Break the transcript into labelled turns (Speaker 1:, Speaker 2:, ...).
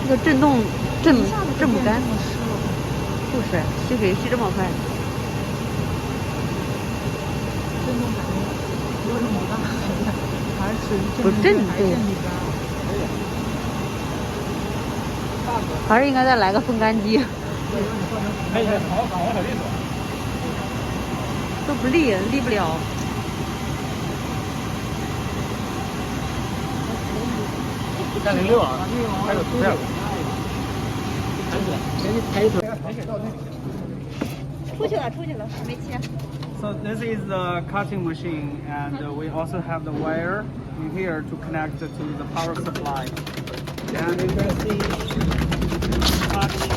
Speaker 1: 这个震动震不干，
Speaker 2: 这么湿了。
Speaker 1: 就是吸水吸这么快。
Speaker 2: 震动感觉有点不大，还是
Speaker 1: 不震对。还是应该再来个风干机。都不立不了。
Speaker 3: 306啊，还有图片。
Speaker 1: 出去了，还没切。
Speaker 3: So this is the cutting machine, and we also have the wire in here to connect to the power supply. And you can see cutting.